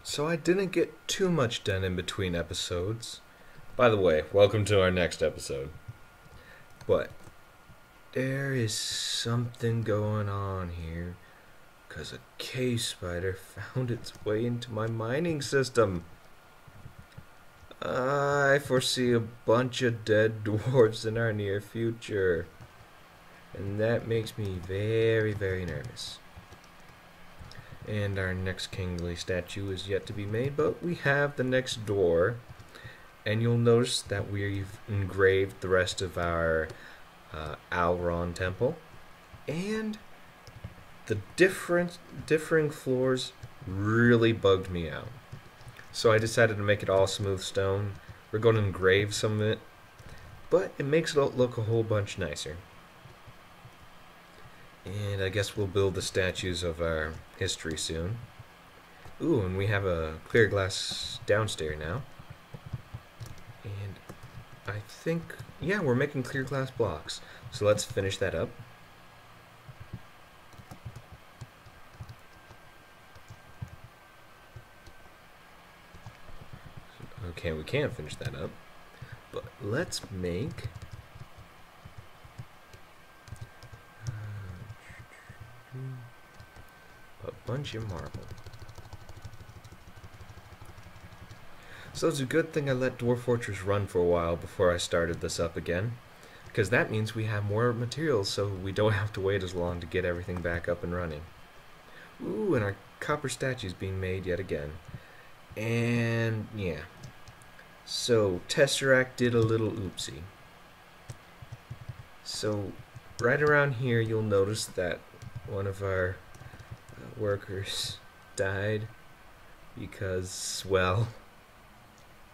So I didn't get too much done in between episodes. By the way, welcome to our next episode. But there is something going on here, because a cave spider found its way into my mining system. I foresee a bunch of dead dwarves in our near future, and that makes me very, very nervous. And our next kingly statue is yet to be made, but we have the next door. And you'll notice that we've engraved the rest of our Alron temple. And the differing floors really bugged me out. So I decided to make it all smooth stone. We're going to engrave some of it, but it makes it look a whole bunch nicer. And I guess we'll build the statues of our history soon. Ooh, and we have a clear glass downstairs now. And I think, yeah, we're making clear glass blocks. So let's finish that up. Okay, we can't finish that up. But let's make a bunch of marble. So it's a good thing I let Dwarf Fortress run for a while before I started this up again, because that means we have more materials so we don't have to wait as long to get everything back up and running. Ooh, and our copper statue's being made yet again. And yeah. So Tesseract did a little oopsie. So right around here you'll notice that one of our workers died because, well,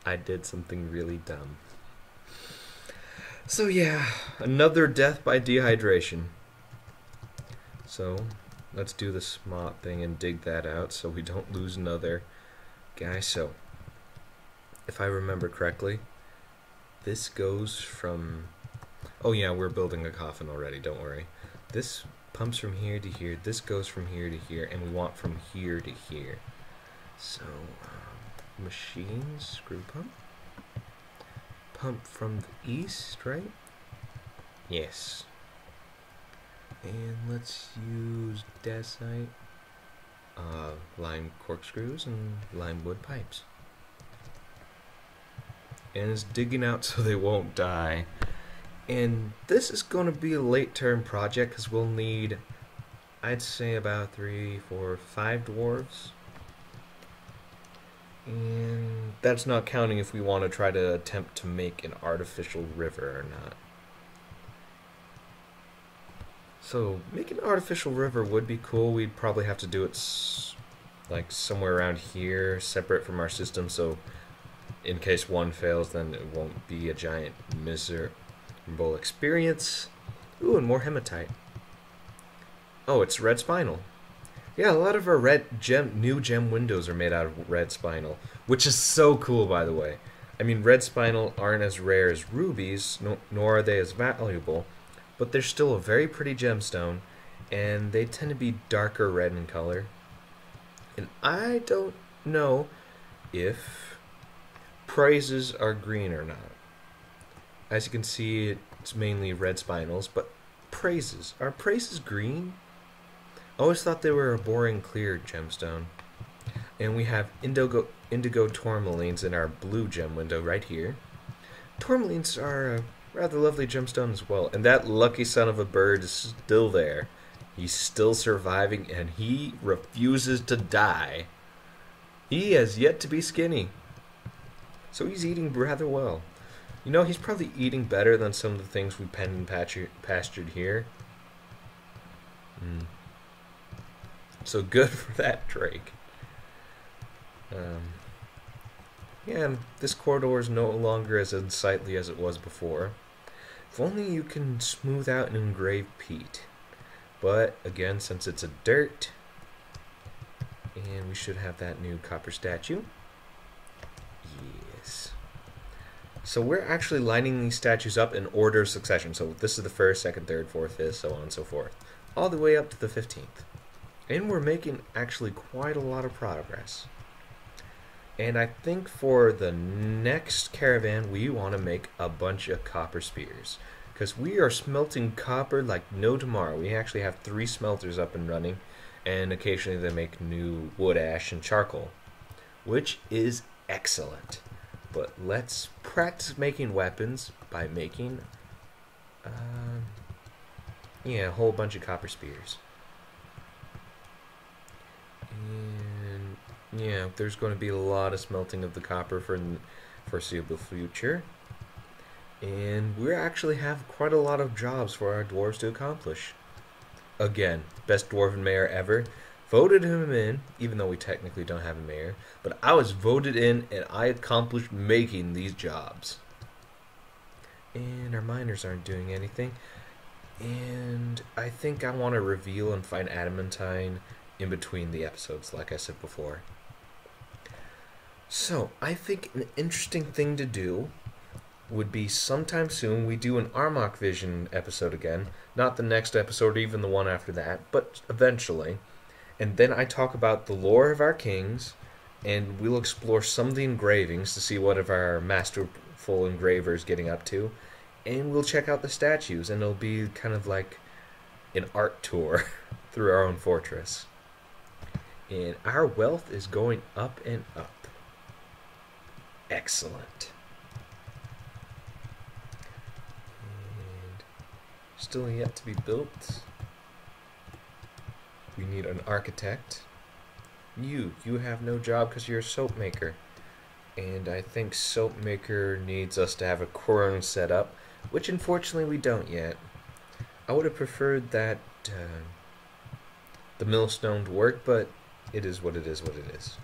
I did something really dumb. So yeah, another death by dehydration. So let's do the smart thing and dig that out so we don't lose another guy. So if I remember correctly, this goes from, oh yeah, we're building a coffin already, don't worry. This pumps from here to here, this goes from here to here, and we want from here to here. So machines, screw pump. Pump from the east, right? Yes. And let's use dacite, lime corkscrews, and lime wood pipes. And it's digging out so they won't die. And this is going to be a late term project because we'll need, I'd say, about 3, 4, 5 dwarves. And that's not counting if we want to try to attempt to make an artificial river or not. So, making an artificial river would be cool. We'd probably have to do it like somewhere around here, separate from our system, so in case one fails, then it won't be a giant miserable experience. Ooh, and more hematite. Oh, it's red spinel. Yeah, a lot of our new gem windows are made out of red spinel, which is so cool, by the way. I mean, red spinel aren't as rare as rubies, nor are they as valuable, but they're still a very pretty gemstone, and they tend to be darker red in color. And I don't know if praises are green or not. As you can see, it's mainly red spinels, but praises. Are praises green? I always thought they were a boring clear gemstone. And we have indigo tourmalines in our blue gem window right here. Tourmalines are a rather lovely gemstone as well. And that lucky son of a bird is still there. He's still surviving and he refuses to die. He has yet to be skinny. So he's eating rather well. You know, he's probably eating better than some of the things we penned and pastured here. So good for that Drake. Yeah, this corridor is no longer as unsightly as it was before. If only you can smooth out and engrave peat. But again, since it's a dirt, and we should have that new copper statue. Yes. So we're actually lining these statues up in order of succession. So this is the first, second, third, fourth, fifth, so on and so forth. All the way up to the 15th. And we're making actually quite a lot of progress. And I think for the next caravan, we want to make a bunch of copper spears. Because we are smelting copper like no tomorrow. We actually have 3 smelters up and running. And occasionally they make new wood, ash, and charcoal. Which is excellent. But let's practice making weapons by making a whole bunch of copper spears. And yeah, there's going to be a lot of smelting of the copper for the foreseeable future. And we actually have quite a lot of jobs for our dwarves to accomplish. Again, best dwarven mayor ever. Voted him in, even though we technically don't have a mayor. But I was voted in and I accomplished making these jobs. And our miners aren't doing anything. And I think I want to reveal and find adamantine in between the episodes, like I said before. So, I think an interesting thing to do would be sometime soon we do an Armok Vision episode again. Not the next episode or even the one after that, but eventually. And then I talk about the lore of our kings, and we'll explore some of the engravings to see what of our masterful engravers getting up to. And we'll check out the statues, and it'll be kind of like an art tour through our own fortress. And our wealth is going up and up. Excellent. And still yet to be built. We need an architect. You have no job because you're a soap maker. And I think soap maker needs us to have a quorum set up, which unfortunately we don't yet. I would have preferred that the millstone to work, but it is what it is what it is.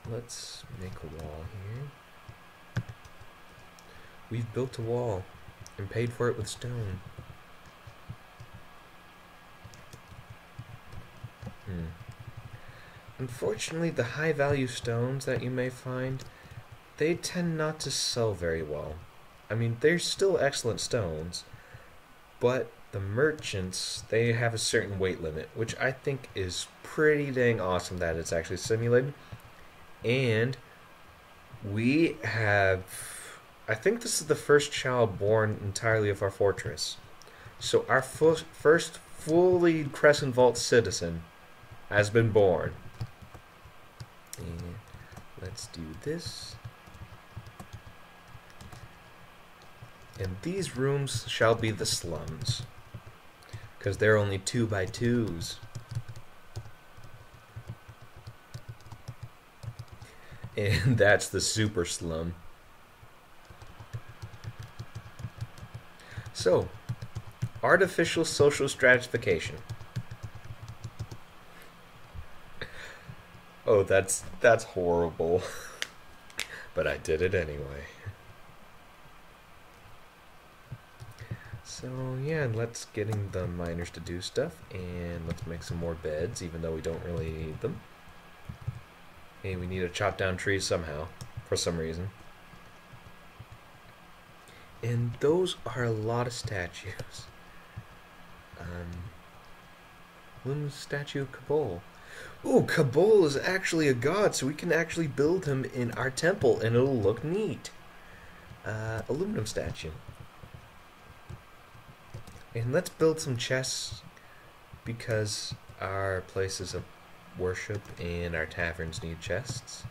But let's make a wall here. We've built a wall and paid for it with stone. Unfortunately, the high value stones that you may find, they tend not to sell very well. I mean, they're still excellent stones, but the merchants, they have a certain weight limit, which I think is pretty dang awesome that it's actually simulated. And we have, I think this is the first child born entirely of our fortress. So our first fully Crescentvault citizen has been born. And let's do this. And these rooms shall be the slums, because they're only 2x2s. And that's the super slum. So, artificial social stratification. Oh, that's horrible. But I did it anyway. So yeah, let's getting the miners to do stuff, and let's make some more beds, even though we don't really need them. Hey, we need to chop down trees somehow, for some reason. And those are a lot of statues. Loom's statue of Kabul. Ooh, Kabul is actually a god, so we can actually build him in our temple, and it'll look neat. Aluminum statue. And let's build some chests, because our places of worship and our taverns need chests.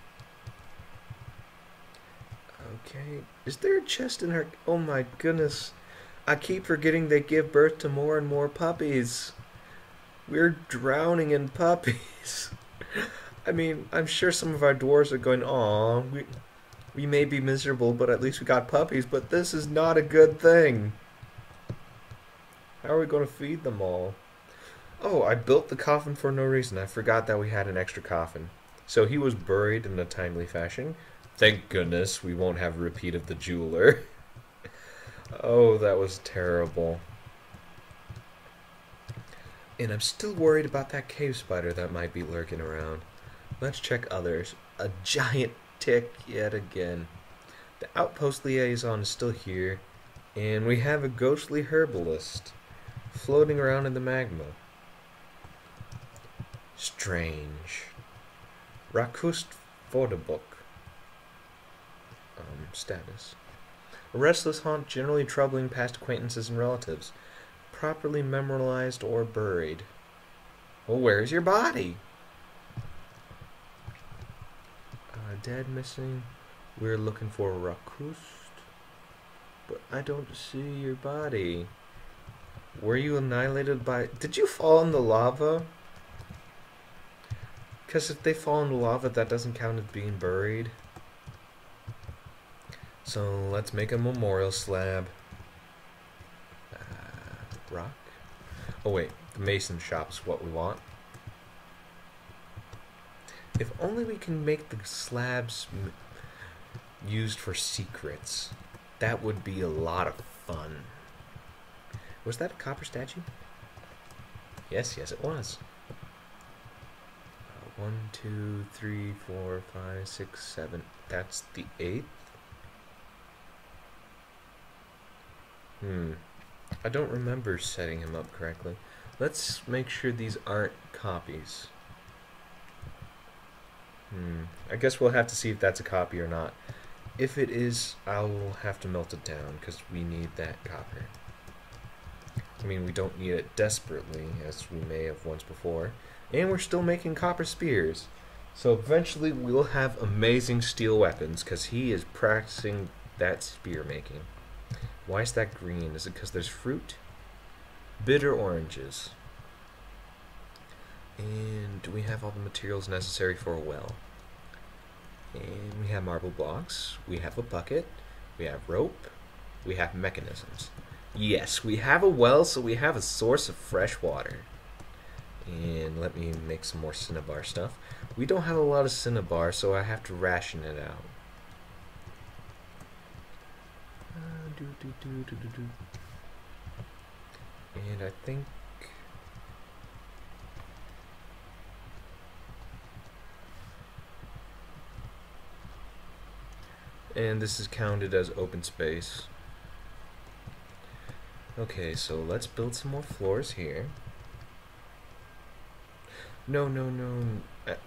Okay, is there a chest in our... Oh my goodness, I keep forgetting they give birth to more and more puppies. We're drowning in puppies. I mean, I'm sure some of our dwarves are going, aw, we may be miserable, but at least we got puppies, but this is not a good thing. How are we going to feed them all? Oh, I built the coffin for no reason. I forgot that we had an extra coffin. So he was buried in a timely fashion. Thank goodness we won't have a repeat of the jeweler. Oh, that was terrible. And I'm still worried about that cave spider that might be lurking around. Let's check others. A giant tick yet again. The outpost liaison is still here. And we have a ghostly herbalist floating around in the magma. Strange. Rakust Photobook. Status. A restless haunt generally troubling past acquaintances and relatives. Properly memorialized or buried. Well, where's your body? Dead, missing. We're looking for Rakust. But I don't see your body. Were you annihilated by... Did you fall in the lava? Because if they fall in the lava, that doesn't count as being buried. So let's make a memorial slab. Rock? Oh wait, the mason shop's what we want. If only we can make the slabs used for secrets. That would be a lot of fun. Was that a copper statue? Yes, it was. 1, 2, 3, 4, 5, 6, 7. That's the 8th? I don't remember setting him up correctly. Let's make sure these aren't copies. I guess we'll have to see if that's a copy or not. If it is, I'll have to melt it down, because we need that copper. I mean, we don't need it desperately, as we may have once before. And we're still making copper spears. So eventually we'll have amazing steel weapons, because he is practicing that spear making. Why is that green? Is it because there's fruit? Bitter oranges. And do we have all the materials necessary for a well? And we have marble blocks. We have a bucket. We have rope. We have mechanisms. Yes, we have a well, so we have a source of fresh water. And let me make some more cinnabar stuff. We don't have a lot of cinnabar, so I have to ration it out. And I think... And this is counted as open space. Okay, so let's build some more floors here. No.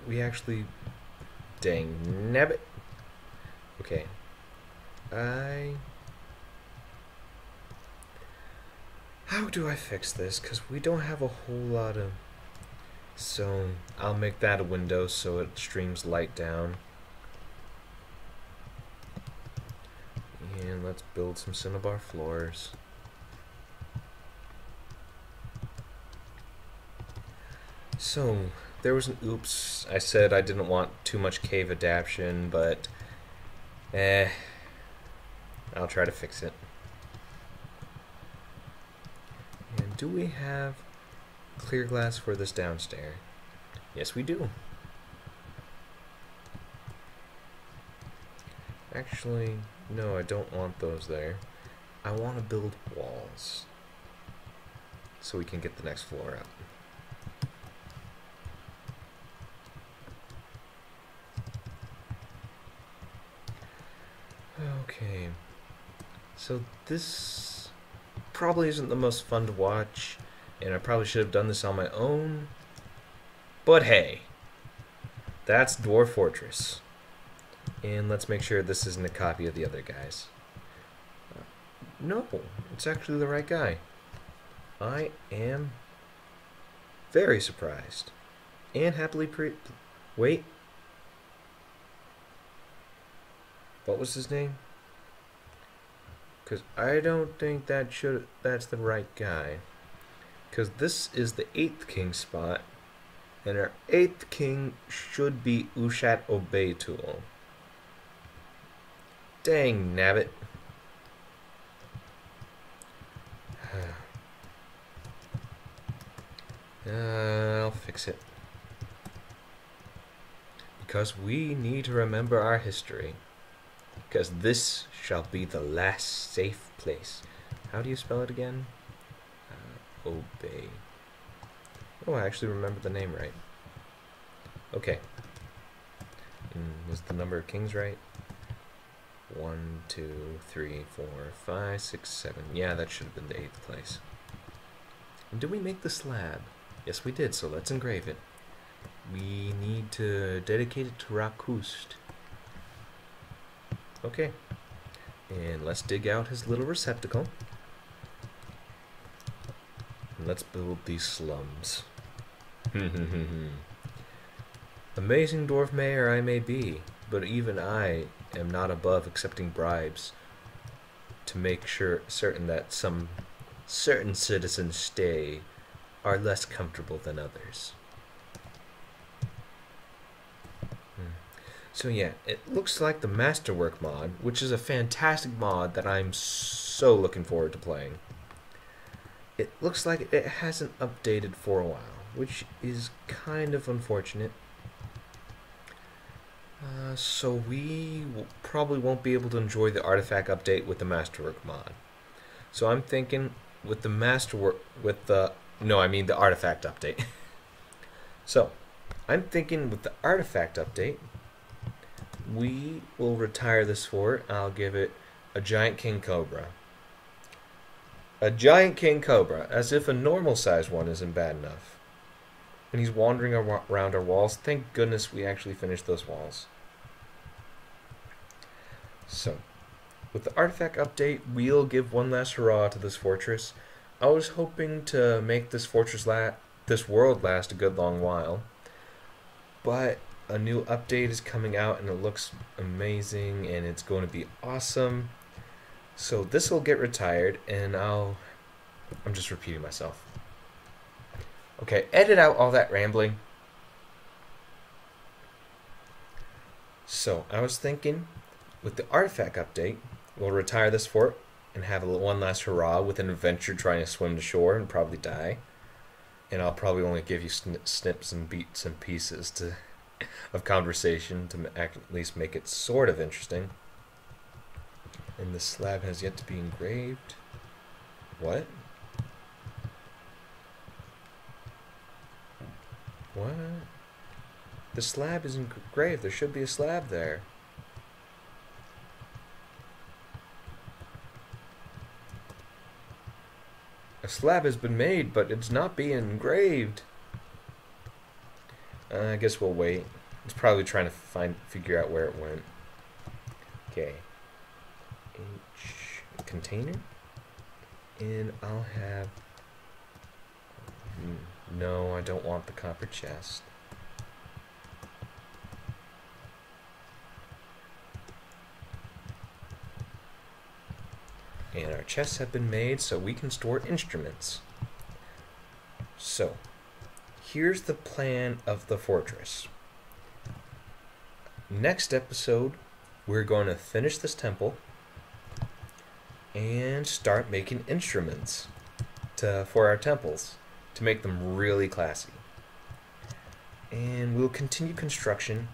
We actually... Dang nabbit. Okay. How do I fix this? Because we don't have a whole lot of... So, I'll make that a window so it streams light down. And let's build some cinnabar floors. So, there was an oops. I said I didn't want too much cave adaptation, but I'll try to fix it. And do we have clear glass for this downstairs? Yes, we do. Actually, no, I don't want those there. I want to build walls so we can get the next floor up. Okay, so this probably isn't the most fun to watch, and I probably should have done this on my own, but hey, that's Dwarf Fortress. And let's make sure this isn't a copy of the other guys. No, it's actually the right guy. I am very surprised. And happily wait. What was his name? Because I don't think that's the right guy. Because this is the 8th king spot. And our 8th king should be Ushat Obeitul. Dang nabbit. I'll fix it. Because we need to remember our history. Because this shall be the last safe place. How do you spell it again? Obey. Oh, I actually remember the name right. Okay. Was the number of kings right? 1, 2, 3, 4, 5, 6, 7. Yeah, that should have been the 8th place. And did we make the slab? Yes, we did, so let's engrave it. we need to dedicate it to Rakust. Okay. And let's dig out his little receptacle. And let's build these slums. Amazing dwarf mayor I may be, but even I am not above accepting bribes to make certain that some certain citizens stay are less comfortable than others. So yeah, it looks like the Masterwork mod, which is a fantastic mod that I'm so looking forward to playing. It looks like it hasn't updated for a while, which is kind of unfortunate. So we probably won't be able to enjoy the artifact update with the Masterwork mod. So I'm thinking with the the artifact update. So I'm thinking with the artifact update, we will retire this fort. I'll give it a giant king cobra. A giant king cobra, as if a normal sized one isn't bad enough. And he's wandering around our walls. Thank goodness we actually finished those walls. So, with the artifact update, we'll give one last hurrah to this fortress. I was hoping to make this world last a good long while, but a new update is coming out and it looks amazing and it's going to be awesome. So this will get retired and I'm just repeating myself. Okay, edit out all that rambling. So I was thinking with the artifact update, we'll retire this fort and have one last hurrah with an adventure trying to swim to shore and probably die. And I'll probably only give you snips and beats and pieces of conversation to at least make it sort of interesting. And the slab has yet to be engraved. What? What? The slab is engraved. There should be a slab there. A slab has been made, but it's not being engraved. I guess we'll wait. It's probably trying to figure out where it went. Okay. Container. And I'll have... No, I don't want the copper chest. And our chests have been made so we can store instruments. So, here's the plan of the fortress. Next episode, we're going to finish this temple and start making instruments for our temples to make them really classy. And we'll continue construction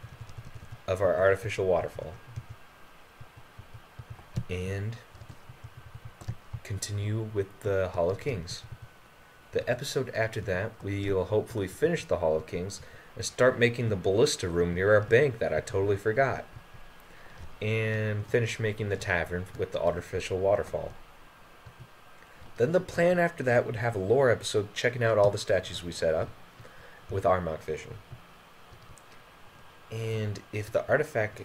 of our artificial waterfall. And continue with the Hall of Kings. The episode after that, we'll hopefully finish the Hall of Kings and start making the ballista room near our bank that I totally forgot. And finish making the tavern with the artificial waterfall. Then the plan after that would have a lore episode checking out all the statues we set up with Armok Vision. And if the artifact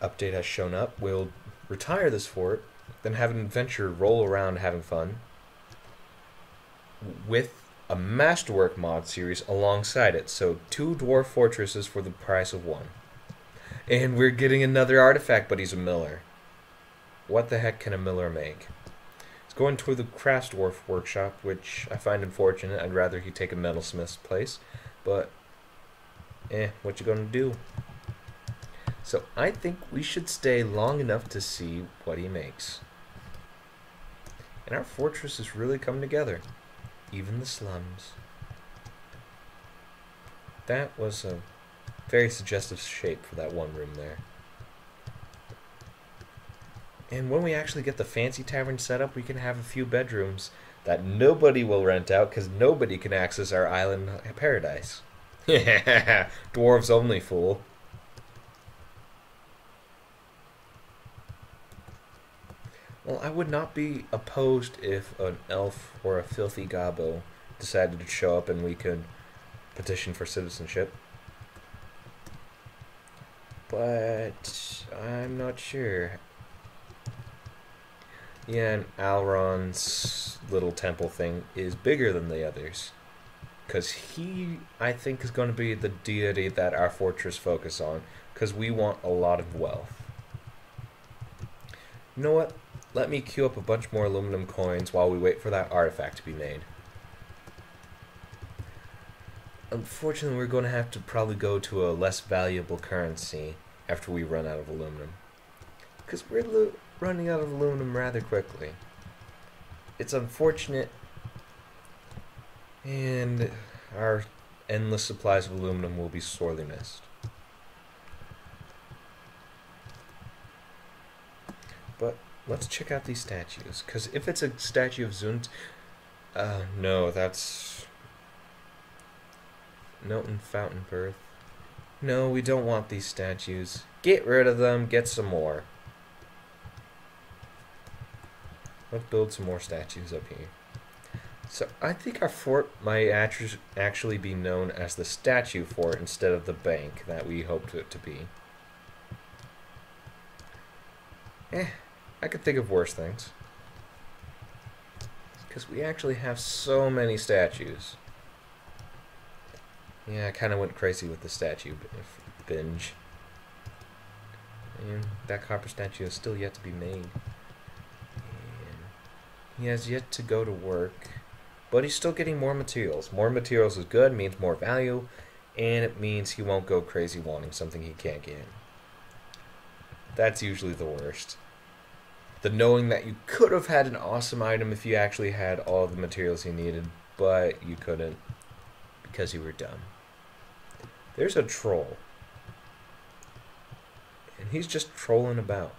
update has shown up, we'll retire this fort, then have an adventure roll around having fun with a Masterwork mod series alongside it. So 2 dwarf fortresses for the price of 1. And we're getting another artifact, but he's a miller. What the heck can a miller make? He's going to the Crescentvaults workshop, which I find unfortunate. I'd rather he take a metalsmith's place. But, what you gonna do? So I think we should stay long enough to see what he makes. And our fortress is really coming together. Even the slums. That was a very suggestive shape for that one room there. And when we actually get the fancy tavern set up, we can have a few bedrooms that nobody will rent out because nobody can access our island paradise. Dwarves only, fool. Well, I would not be opposed if an elf or a filthy gobbo decided to show up and we could petition for citizenship. But I'm not sure. Yeah, and Alron's little temple thing is bigger than the others. Because he, I think, is going to be the deity that our fortress focus on. Because we want a lot of wealth. You know what? Let me queue up a bunch more aluminum coins while we wait for that artifact to be made. Unfortunately, we're going to have to probably go to a less valuable currency after we run out of aluminum. Because we're running out of aluminum rather quickly. It's unfortunate, and our endless supplies of aluminum will be sorely missed. But let's check out these statues, because if it's a statue of Zunt, no, that's Noten Fountain Birth. No, we don't want these statues. Get rid of them, get some more. Let's build some more statues up here. So I think our fort might actually be known as the statue fort instead of the bank that we hoped it to be. I could think of worse things. Because we actually have so many statues. Yeah, I kind of went crazy with the statue binge. And that copper statue is still yet to be made. And he has yet to go to work. But he's still getting more materials. More materials is good, means more value. And it means he won't go crazy wanting something he can't get. That's usually the worst. The knowing that you could have had an awesome item if you actually had all the materials you needed, but you couldn't because you were dumb. There's a troll. And he's just trolling about.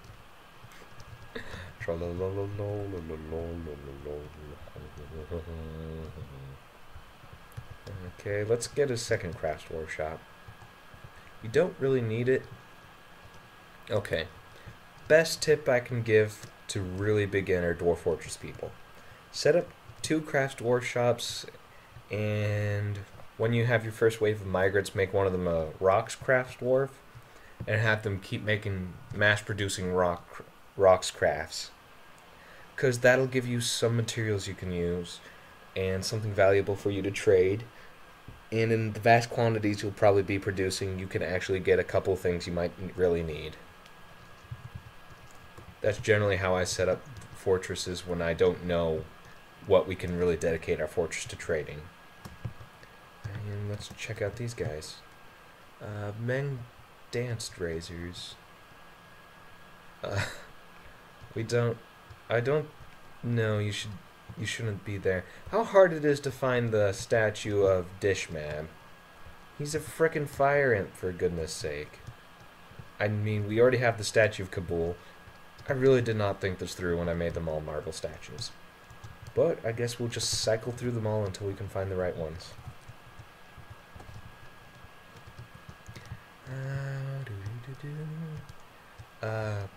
Okay, let's get a second craft workshop. You don't really need it. Okay. Best tip I can give to really beginner Dwarf Fortress people. Set up 2 craft workshops, and when you have your first wave of migrants, make one of them a rocks craft dwarf, and have them keep making mass-producing rocks crafts. Because that'll give you some materials you can use, and something valuable for you to trade. And in the vast quantities you'll probably be producing, you can actually get a couple things you might really need. That's generally how I set up fortresses when I don't know what we can really dedicate our fortress to trading. And let's check out these guys. Men danced razors. I don't know, you shouldn't be there. How hard it is to find the statue of Dishmab. He's a frickin' fire imp, for goodness sake. I mean, we already have the statue of Kabul. I really did not think this through when I made them all marble statues. But I guess we'll just cycle through them all until we can find the right ones.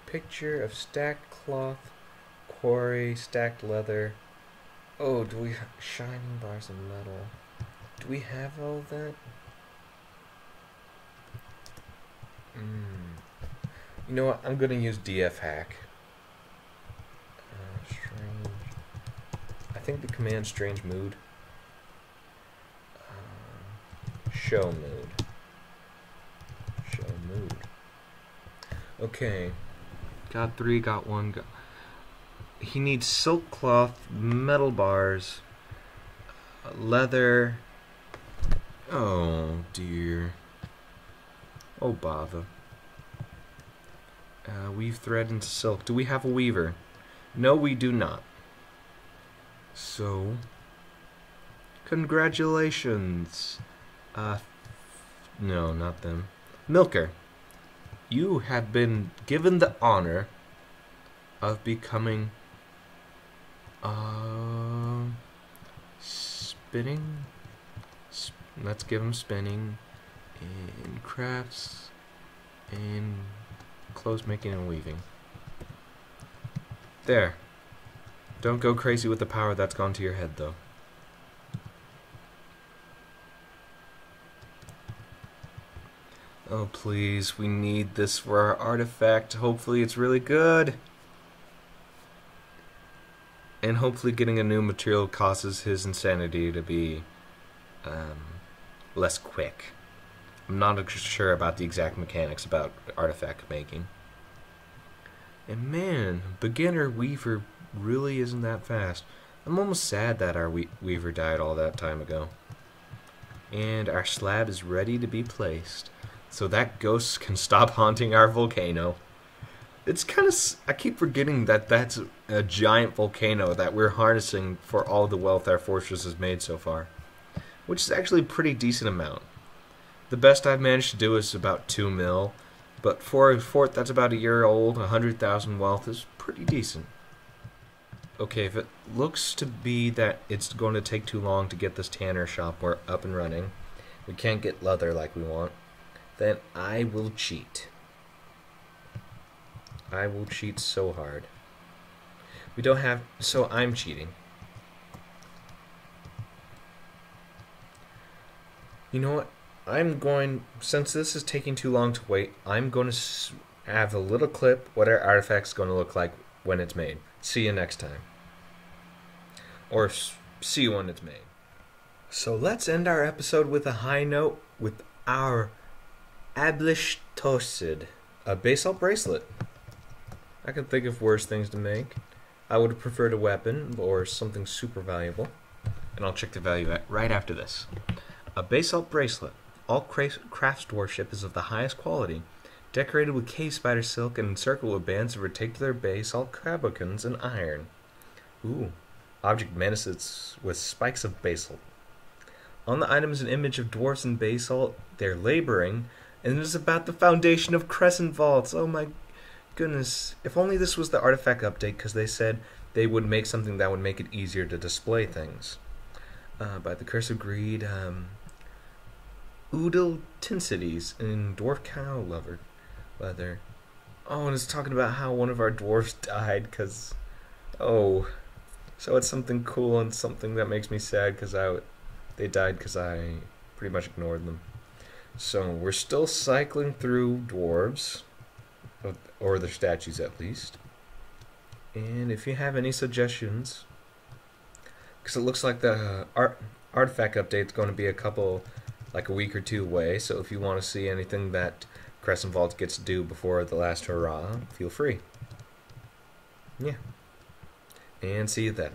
Picture of stacked cloth, quarry, stacked leather. Oh, do we have shining bars of metal? Do we have all of that? You know what? I'm gonna use DF hack. Strange. I think the command strange mood. Show mood. Show mood. Okay. Got 3, got 1. He needs silk cloth, metal bars, leather. Oh dear. Oh bother. Weave thread into silk. Do we have a weaver? No, we do not. So, congratulations. No, not them. Milker, you have been given the honor of becoming spinning. Let's give him spinning and crafts and clothes making and weaving. There. Don't go crazy with the power that's gone to your head, though. Oh, please, we need this for our artifact. Hopefully it's really good. And hopefully getting a new material causes his insanity to be less quick. I'm not sure about the exact mechanics about artifact making. And man, beginner Weaver really isn't that fast. I'm almost sad that our Weaver died all that time ago. And our slab is ready to be placed, so that ghost can stop haunting our volcano. It's kind of... I keep forgetting that that's a giant volcano that we're harnessing for all the wealth our fortress has made so far. Which is actually a pretty decent amount. The best I've managed to do is about 2 mil. But for a fort that's about a year old, 100,000 wealth is pretty decent. Okay, if it looks to be that it's going to take too long to get this tanner shop up and running, we can't get leather like we want, then I will cheat. I will cheat so hard. We don't have... So I'm cheating. You know what? I'm going... Since this is taking too long to wait, I'm going to have a little clip what our artifact's going to look like when it's made. See you next time. Or see you when it's made. So let's end our episode with a high note with our Ablishtosid, a basalt bracelet. I can think of worse things to make. I would have preferred a weapon or something super valuable. And I'll check the value right after this. A basalt bracelet. All craftsmanship is of the highest quality. Decorated with cave spider silk and encircled with bands of reticular basalt crabocons and iron. Ooh. Object menaces with spikes of basalt. On the item is an image of dwarfs in basalt. They're laboring, and it is about the foundation of Crescentvaults. Oh my goodness. If only this was the artifact update, because they said they would make something that would make it easier to display things. By the Curse of Greed, Oodle Tinsities in Dwarf Cow Leather. Oh, and it's talking about how one of our dwarfs died, because... Oh... So it's something cool and something that makes me sad because they died because I pretty much ignored them. So we're still cycling through dwarves, or their statues at least. And if you have any suggestions, because it looks like the artifact update is going to be like a week or two away. So if you want to see anything that Crescentvaults gets to do before the last hurrah, feel free. Yeah. And see you then.